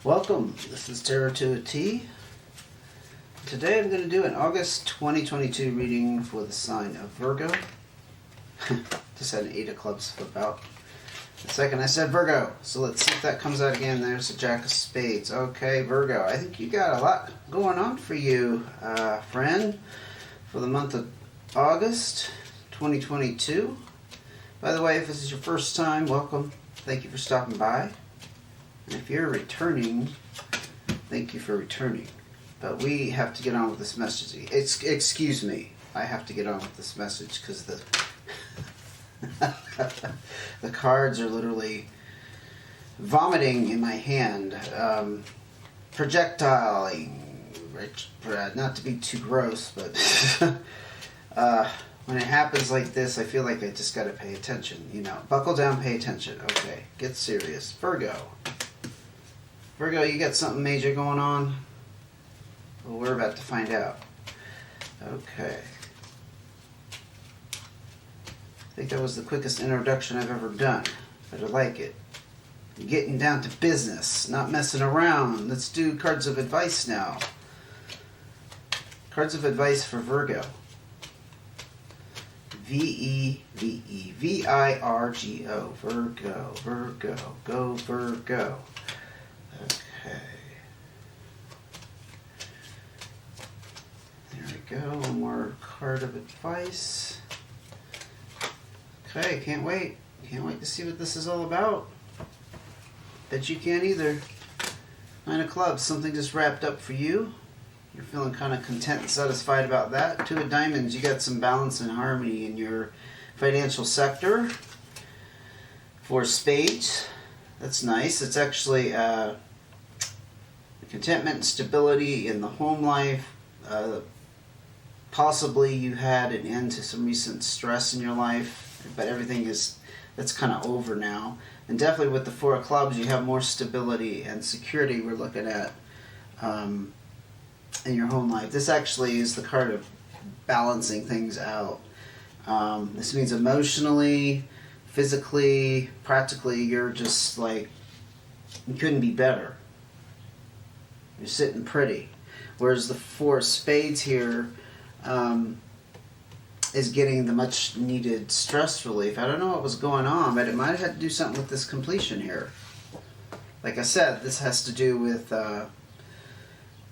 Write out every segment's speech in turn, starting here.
Welcome, this is Tarot to a T. Today I'm going to do an August 2022 reading for the sign of Virgo. Just had an 8 of clubs flip out. The second I said Virgo, so let's see if that comes out again. There's a Jack of Spades. Okay, Virgo, I think you got a lot going on for you, friend, for the month of August 2022. By the way, if this is your first time, welcome. Thank you for stopping by. And if you're returning, thank you for returning. But we have to get on with this message. Excuse me, I have to get on with this message because the the cards are literally vomiting in my hand, projectiling. Not to be too gross, but when it happens like this, I feel like I just got to pay attention. You know, buckle down, pay attention. Okay, get serious, Virgo. Virgo, you got something major going on? Well, we're about to find out. Okay. I think that was the quickest introduction I've ever done, but I like it. Getting down to business, not messing around. Let's do cards of advice now. Cards of advice for Virgo. V-I-R-G-O. Virgo, Virgo, go Virgo. Okay. There we go. One more card of advice. Okay, can't wait. Can't wait to see what this is all about. Bet you can't either. 9 of clubs, something just wrapped up for you. You're feeling kind of content and satisfied about that. 2 of diamonds, you got some balance and harmony in your financial sector. 4 spades, that's nice. It's actually contentment and stability in the home life. Possibly you had an end to some recent stress in your life, but that's kind of over now. And definitely with the 4 of clubs, you have more stability and security we're looking at in your home life. This actually is the card of balancing things out. This means emotionally, physically, practically, you're just like, you couldn't be better. You're sitting pretty. Whereas the 4 of spades here is getting the much needed stress relief. I don't know what was going on, but it might have had to do something with this completion here. Like I said, this has to do with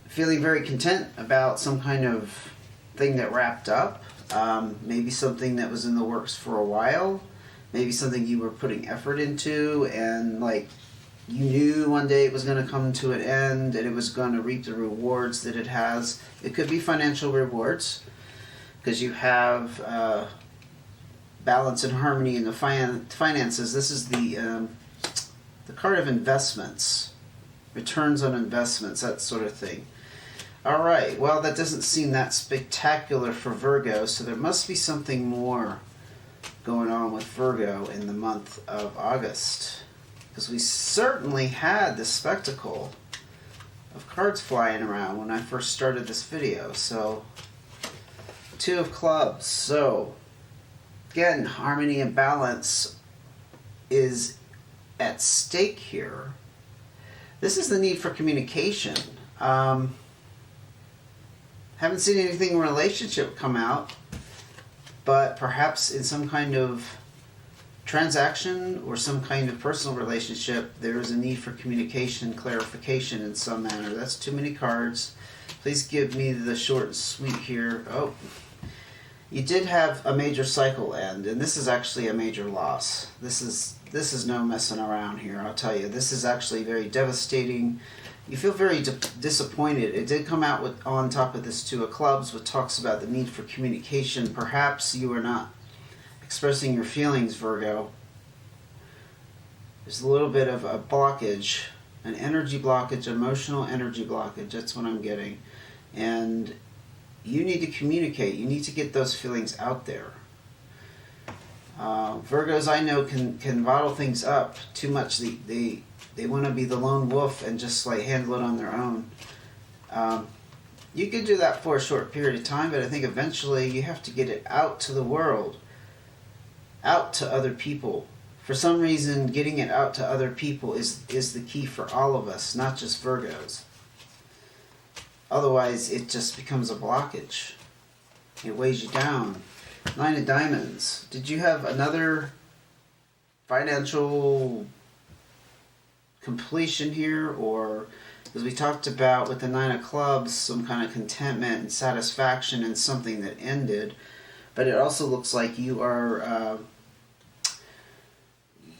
feeling very content about some kind of thing that wrapped up. Maybe something that was in the works for a while. Maybe something you were putting effort into and like you knew one day it was going to come to an end and it was going to reap the rewards that it has. It could be financial rewards because you have balance and harmony in the finances. This is the card of investments, returns on investments, that sort of thing. All right, well, that doesn't seem that spectacular for Virgo, so there must be something more going on with Virgo in the month of August. Because we certainly had the spectacle of cards flying around when I first started this video. So, 2 of clubs. So, again, harmony and balance is at stake here. This is the need for communication. Haven't seen anything in relationship come out, but perhaps in some kind of transaction or some kind of personal relationship, there is a need for communication, clarification in some manner. That's too many cards. Please give me the short and sweet here. Oh, you did have a major cycle end, and this is actually a major loss. This is no messing around here, I'll tell you. This is actually very devastating. You feel very disappointed. It did come out on top of this 2 of clubs, which talks about the need for communication. Perhaps you are not expressing your feelings, Virgo. There's a little bit of a blockage, an energy blockage, emotional energy blockage. That's what I'm getting. And you need to communicate. You need to get those feelings out there. Virgos, I know, can bottle things up too much. They want to be the lone wolf and just like handle it on their own. You could do that for a short period of time, but I think eventually you have to get it out to the world, out to other people for some reason, getting it out to other people is the key for all of us, not just Virgos. Otherwise, it just becomes a blockage. It weighs you down. 9 of Diamonds. Did you have another financial completion here? Or, as we talked about with the 9 of Clubs, some kind of contentment and satisfaction in something that ended. But it also looks like you are...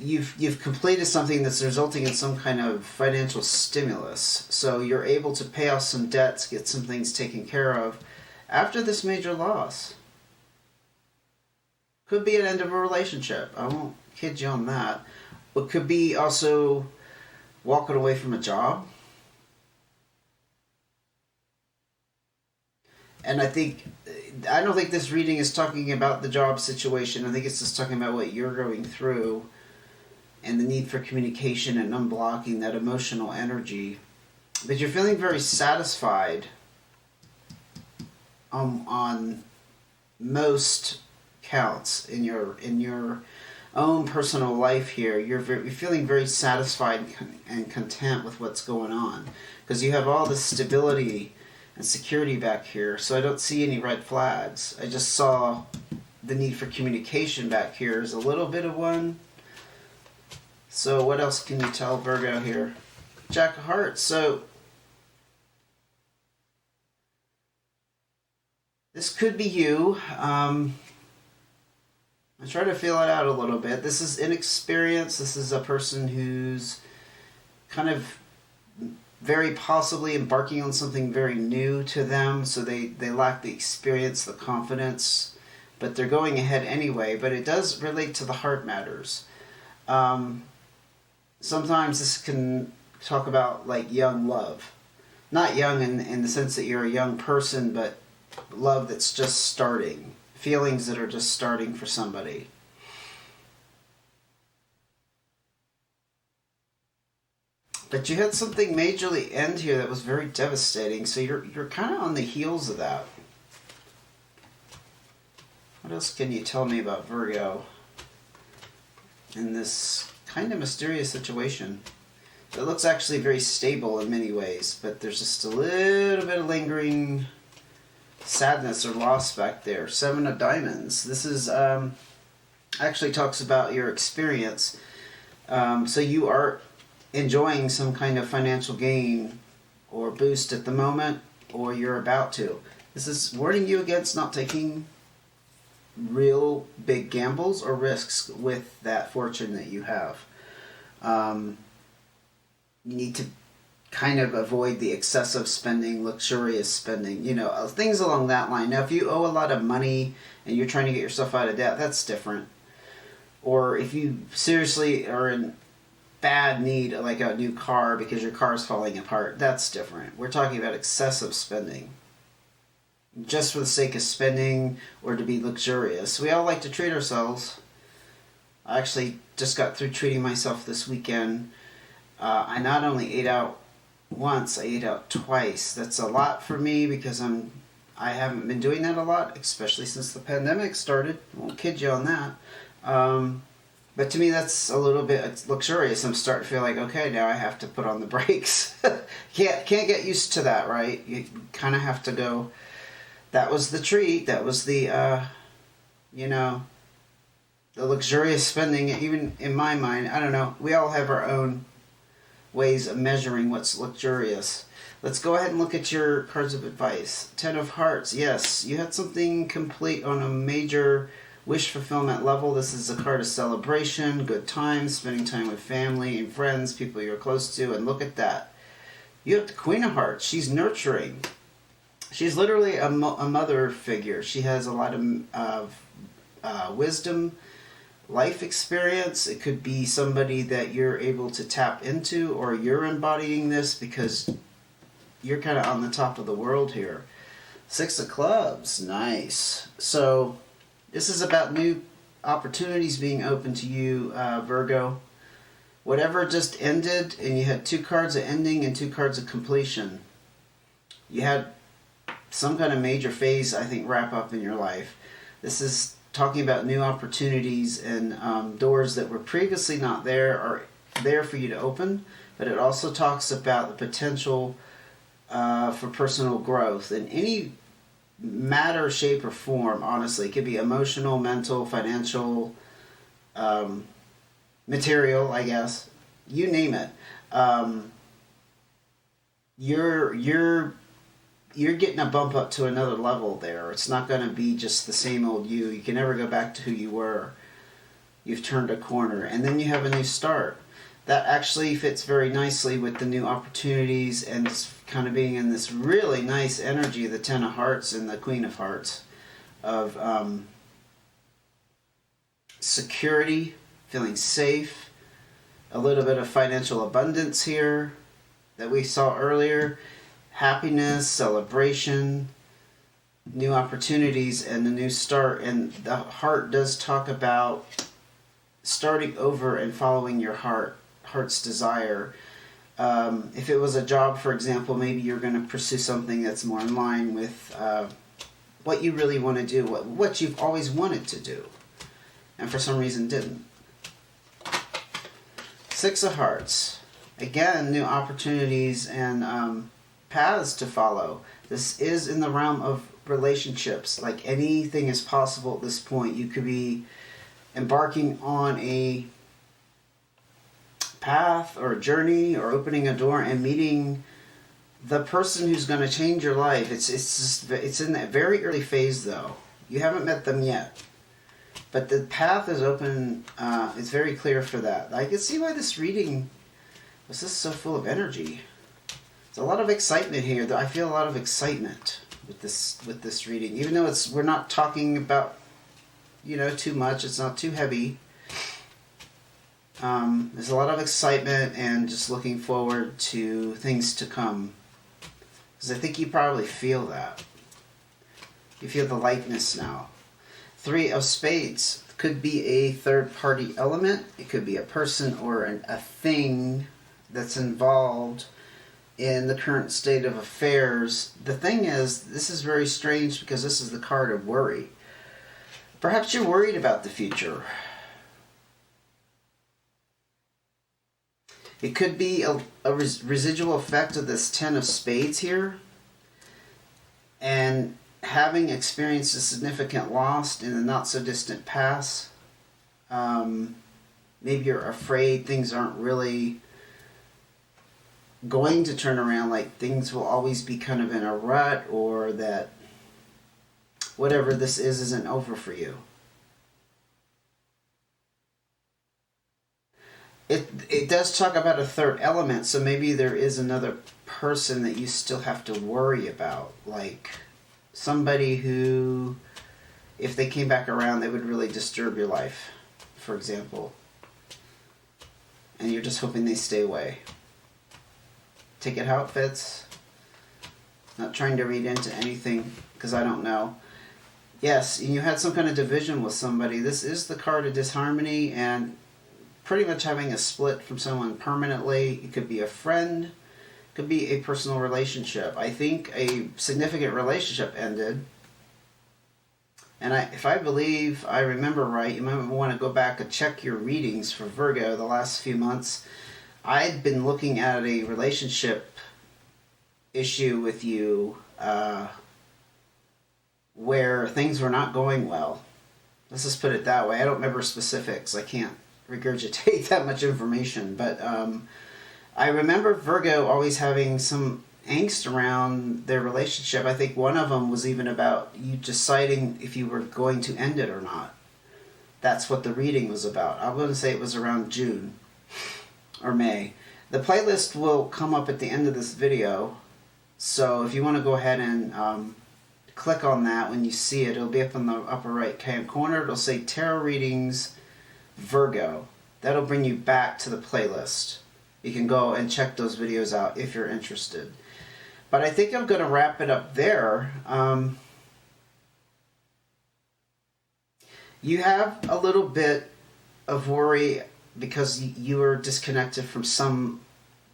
You've completed something that's resulting in some kind of financial stimulus. So you're able to pay off some debts, get some things taken care of after this major loss. Could be an end of a relationship. I won't kid you on that. But could be also walking away from a job. And I don't think this reading is talking about the job situation. I think it's just talking about what you're going through and the need for communication and unblocking that emotional energy. But you're feeling very satisfied on most counts in your own personal life here. You're feeling very satisfied and content with what's going on because you have all this stability and security back here. So I don't see any red flags. I just saw the need for communication back here is a little bit of one. So what else can you tell Virgo here? Jack of Hearts. So this could be you. I try to feel it out a little bit. This is inexperience. This is a person who's kind of very possibly embarking on something very new to them. So they lack the experience, the confidence, but they're going ahead anyway. But it does relate to the heart matters. Sometimes this can talk about like young love. Not young in the sense that you're a young person, but love that's just starting. Feelings that are just starting for somebody. But you had something majorly end here that was very devastating, so you're kind of on the heels of that. What else can you tell me about Virgo in this kind of mysterious situation? It looks actually very stable in many ways, but there's just a little bit of lingering sadness or loss back there. 7 of Diamonds. This is actually talks about your experience. So you are enjoying some kind of financial gain or boost at the moment, or you're about to. This is warning you against not taking real big gambles or risks with that fortune that you have. You need to kind of avoid the excessive spending, luxurious spending, things along that line. Now, if you owe a lot of money and you're trying to get yourself out of debt, that's different. Or if you seriously are in bad need, like a new car because your car is falling apart, that's different. We're talking about excessive spending. Just for the sake of spending or to be luxurious. We all like to treat ourselves. I actually just got through treating myself this weekend. I not only ate out once, I ate out twice. That's a lot for me because I haven't been doing that a lot, especially since the pandemic started. I won't kid you on that. But to me, that's a little bit luxurious. I'm starting to feel like, okay, now I have to put on the brakes. Can't get used to that, right? You kind of have to go. That was the treat. That was the, the luxurious spending. Even in my mind, I don't know. We all have our own ways of measuring what's luxurious. Let's go ahead and look at your cards of advice. 10 of Hearts. Yes, you had something complete on a major wish fulfillment level. This is a card of celebration, good times, spending time with family and friends, people you're close to, and look at that. You have the Queen of Hearts. She's nurturing. She's literally a mother figure. She has a lot of wisdom, life experience. It could be somebody that you're able to tap into, or you're embodying this because you're kind of on the top of the world here. 6 of Clubs. Nice. So this is about new opportunities being open to you, Virgo. Whatever just ended, and you had 2 cards of ending and 2 cards of completion. You had some kind of major phase, I think, wrap up in your life. This is talking about new opportunities and doors that were previously not there are there for you to open, but it also talks about the potential for personal growth in any matter, shape, or form. Honestly, it could be emotional, mental, financial, material, I guess, you name it. You're getting a bump up to another level there. It's not going to be just the same old you. You can never go back to who you were. You've turned a corner, and then you have a new start. That actually fits very nicely with the new opportunities and kind of being in this really nice energy, the Ten of Hearts and the Queen of Hearts, of security, feeling safe, a little bit of financial abundance here that we saw earlier, happiness, celebration, new opportunities, and a new start. And the heart does talk about starting over and following your heart's desire. If it was a job, for example, maybe you're going to pursue something that's more in line with what you really want to do, what you've always wanted to do, and for some reason didn't. Six of Hearts. Again, new opportunities and paths to follow. This is in the realm of relationships. Like, anything is possible at this point. You could be embarking on a path or a journey or opening a door and meeting the person who's going to change your life. It's in that very early phase, though. You haven't met them yet, but the path is open. It's very clear for that. I can see why this reading was just so full of energy. There's a lot of excitement here. I feel a lot of excitement with this reading, even though we're not talking about too much. It's not too heavy. There's a lot of excitement and just looking forward to things to come. Because I think you probably feel that. You feel the lightness now. Three of Spades could be a third-party element. It could be a person or a thing that's involved in the current state of affairs. The thing is, this is very strange because this is the card of worry. Perhaps you're worried about the future. It could be a residual effect of this Ten of Spades here, and having experienced a significant loss in the not-so-distant past. Maybe you're afraid things aren't really going to turn around, like things will always be kind of in a rut, or that whatever this is isn't over for you. It does talk about a third element, so maybe there is another person that you still have to worry about, like somebody who, if they came back around, they would really disturb your life, for example. And you're just hoping they stay away. Take it how it fits. Not trying to read into anything, because I don't know. Yes, you had some kind of division with somebody. This is the card of disharmony, and pretty much having a split from someone permanently. It could be a friend, it could be a personal relationship. I think a significant relationship ended, and if I remember right, you might want to go back and check your readings for Virgo the last few months. I'd been looking at a relationship issue with you where things were not going well. Let's just put it that way. I don't remember specifics. I can't regurgitate that much information, but I remember Virgo always having some angst around their relationship. I think one of them was even about you deciding if you were going to end it or not. That's what the reading was about. I wouldn't say it was around June or May. The playlist will come up at the end of this video, so if you want to go ahead and click on that when you see it, it'll be up in the upper right hand corner. It'll say Tarot Readings Virgo. That'll bring you back to the playlist. You can go and check those videos out if you're interested. But I think I'm going to wrap it up there. You have a little bit of worry because you were disconnected from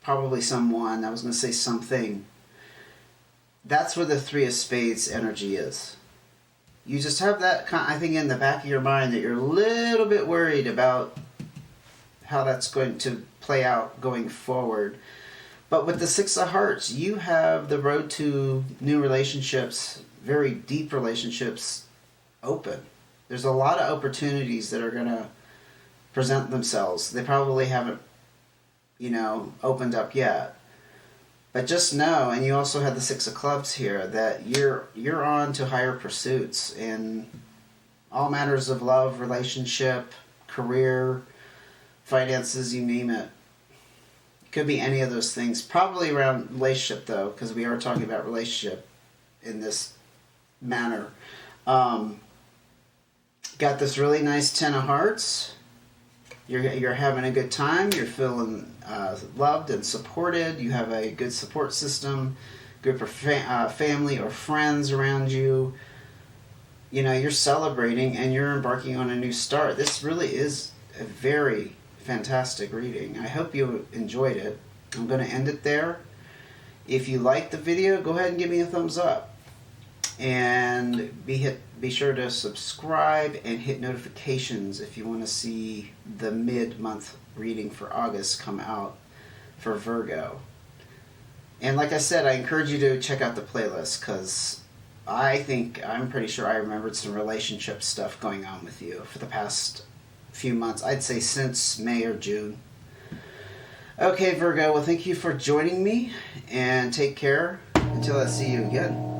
probably someone. I was going to say something. That's where the Three of Spades energy is. you just have that, I think, in the back of your mind that you're a little bit worried about how that's going to play out going forward. But with the Six of Hearts, you have the road to new relationships, very deep relationships, open. There's a lot of opportunities that are going to present themselves. They probably haven't, opened up yet. But just know, and you also have the Six of Clubs here, that you're on to higher pursuits in all matters of love, relationship, career, finances, you name it. Could be any of those things. Probably around relationship, though, because we are talking about relationship in this manner. Got this really nice Ten of Hearts. You're having a good time. You're feeling loved and supported. You have a good support system, group of family or friends around you. You're celebrating and you're embarking on a new start. This really is a very fantastic reading. I hope you enjoyed it. I'm going to end it there. If you liked the video, go ahead and give me a thumbs up. And be sure to subscribe and hit notifications if you want to see the mid-month reading for August come out for Virgo. And like I said, I encourage you to check out the playlist, because I'm pretty sure I remembered some relationship stuff going on with you for the past few months. I'd say since May or June. Okay, Virgo, well, thank you for joining me, and take care until I see you again.